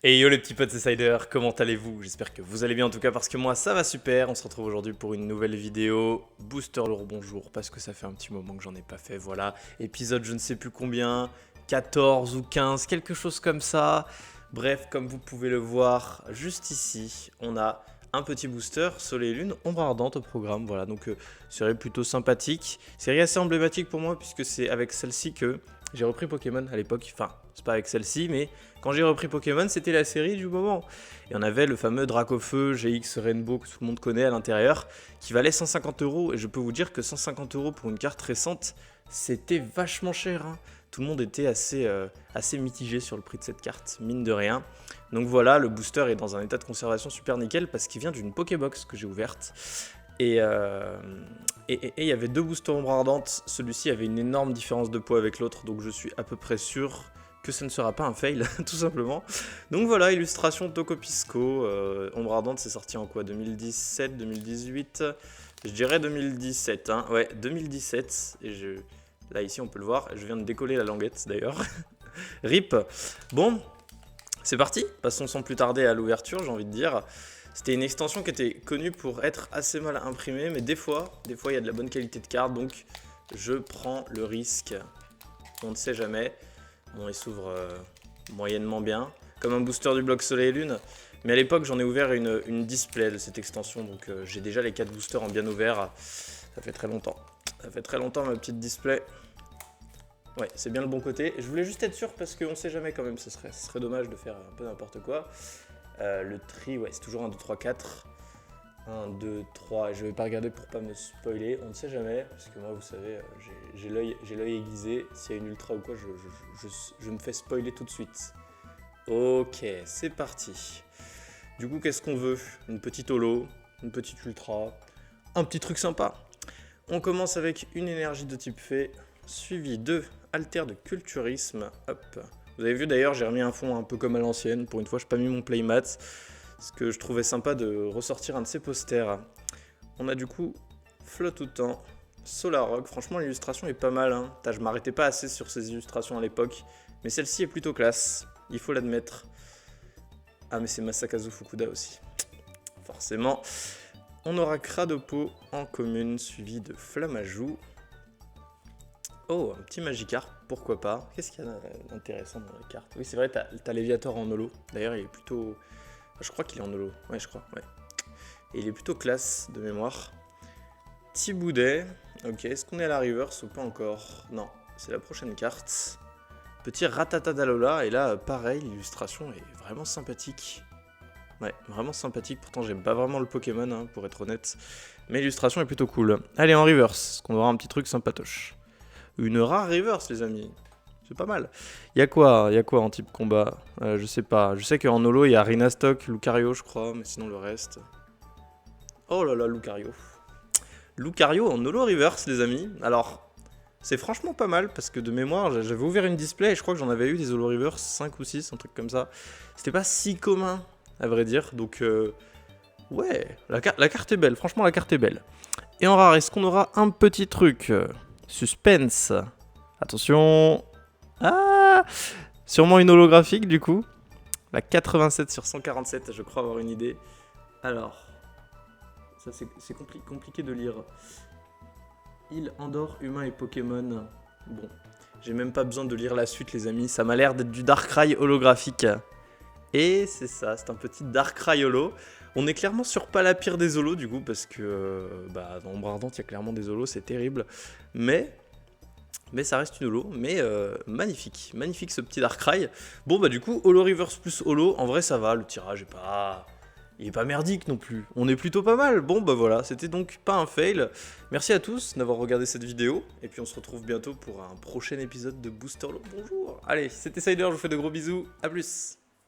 Et yo les petits potes Cider, comment allez-vous? J'espère que vous allez bien en tout cas parce que moi ça va super. On se retrouve aujourd'hui pour une nouvelle vidéo. Booster le bonjour parce que ça fait un petit moment que j'en ai pas fait, voilà. Épisode je ne sais plus combien, 14 ou 15, quelque chose comme ça. Bref, comme vous pouvez le voir juste ici, on a un petit booster Soleil et Lune, ombre ardente au programme, voilà. Donc série plutôt sympathique. Série assez emblématique pour moi puisque c'est avec celle-ci que j'ai repris Pokémon à l'époque. Enfin, c'est pas avec celle-ci, mais quand j'ai repris Pokémon, c'était la série du moment. Et on avait le fameux Dracofeu GX Rainbow que tout le monde connaît à l'intérieur, qui valait 150 euros. Et je peux vous dire que 150 euros pour une carte récente, c'était vachement cher, hein. Tout le monde était assez mitigé sur le prix de cette carte, mine de rien. Donc voilà, le booster est dans un état de conservation super nickel parce qu'il vient d'une Pokébox que j'ai ouverte. Et il y avait deux boosters ombre ardente. Celui-ci avait une énorme différence de poids avec l'autre, donc je suis à peu près sûr que ce ne sera pas un fail, tout simplement. Donc voilà, illustration Tokopisco. Ombre ardente, c'est sorti en quoi? 2017, 2018? Je dirais 2017, hein. Ouais, 2017. Là, ici, on peut le voir. Je viens de décoller la languette, d'ailleurs. RIP. Bon, c'est parti. Passons sans plus tarder à l'ouverture, j'ai envie de dire. C'était une extension qui était connue pour être assez mal imprimée, mais des fois, il y a de la bonne qualité de carte, donc je prends le risque. On ne sait jamais. Bon, il s'ouvre moyennement bien, comme un booster du bloc Soleil et Lune. Mais à l'époque, j'en ai ouvert une display de cette extension, donc j'ai déjà les 4 boosters en bien ouvert. Ça fait très longtemps. Ça fait très longtemps, ma petite display. Ouais, c'est bien le bon côté. Je voulais juste être sûr parce qu'on sait jamais quand même, ce serait dommage de faire un peu n'importe quoi. Le tri, ouais, c'est toujours 1, 2, 3, 4. 1, 2, 3, je vais pas regarder pour pas me spoiler, on ne sait jamais, parce que moi vous savez, j'ai l'œil aiguisé, s'il y a une ultra ou quoi, je me fais spoiler tout de suite. Ok, c'est parti. Du coup, qu'est-ce qu'on veut? Une petite holo, une petite ultra, un petit truc sympa. On commence avec une énergie de type fée, suivi de alter de culturisme, hop. Vous avez vu d'ailleurs, j'ai remis un fond un peu comme à l'ancienne, pour une fois je n'ai pas mis mon playmat. Parce que je trouvais sympa de ressortir un de ces posters. On a du coup Flotte tout temps, Solarog. Franchement, l'illustration est pas mal, hein. Je m'arrêtais pas assez sur ces illustrations à l'époque. Mais celle-ci est plutôt classe, il faut l'admettre. Ah, mais c'est Masakazu Fukuda aussi. Forcément. On aura Cradopo en commune, suivi de Flamajou. Oh, un petit Magikarp, pourquoi pas. Qu'est-ce qu'il y a d'intéressant dans la carte? Oui, c'est vrai, t'as Léviator en holo. D'ailleurs, il est plutôt... Je crois qu'il est en holo, ouais je crois, ouais. Et il est plutôt classe de mémoire. Thiboudet, ok, est-ce qu'on est à la reverse ou pas encore? Non, c'est la prochaine carte. Petit Ratata d'Alola, et là pareil, l'illustration est vraiment sympathique. Ouais, vraiment sympathique, pourtant j'aime pas vraiment le Pokémon, hein, pour être honnête. Mais l'illustration est plutôt cool. Allez, en reverse, qu'on aura un petit truc sympatoche. Une rare reverse les amis. C'est pas mal. Il y a quoi en type combat? Je sais pas. Je sais qu'en holo, il y a Rhinastock, Lucario, je crois, mais sinon le reste... Oh là là, Lucario. Lucario en holo reverse, les amis. Alors, c'est franchement pas mal, parce que de mémoire, j'avais ouvert une display, et je crois que j'en avais eu des holo reverse, 5 ou 6, un truc comme ça. C'était pas si commun, à vrai dire, donc... Ouais, la carte est belle, franchement la carte est belle. Et en rare, est-ce qu'on aura un petit truc? Suspense. Attention... Ah, sûrement une holographique du coup. La 87 sur 147, je crois avoir une idée. Alors, ça c'est compliqué de lire. Île, Andorre, humain et Pokémon. Bon, j'ai même pas besoin de lire la suite les amis, ça m'a l'air d'être du Darkrai holographique. Et c'est ça, c'est un petit Darkrai holo. On est clairement sur pas la pire des holos du coup, parce que dans Ombre Ardente il y a clairement des holos, c'est terrible. Mais ça reste une holo, mais magnifique ce petit Darkrai. Bon du coup, holo reverse plus holo, en vrai ça va, le tirage il est pas merdique non plus. On est plutôt pas mal. Bon voilà, c'était donc pas un fail. Merci à tous d'avoir regardé cette vidéo, et puis on se retrouve bientôt pour un prochain épisode de Booster Holo. Bonjour. Allez, c'était Cider, je vous fais de gros bisous, à plus.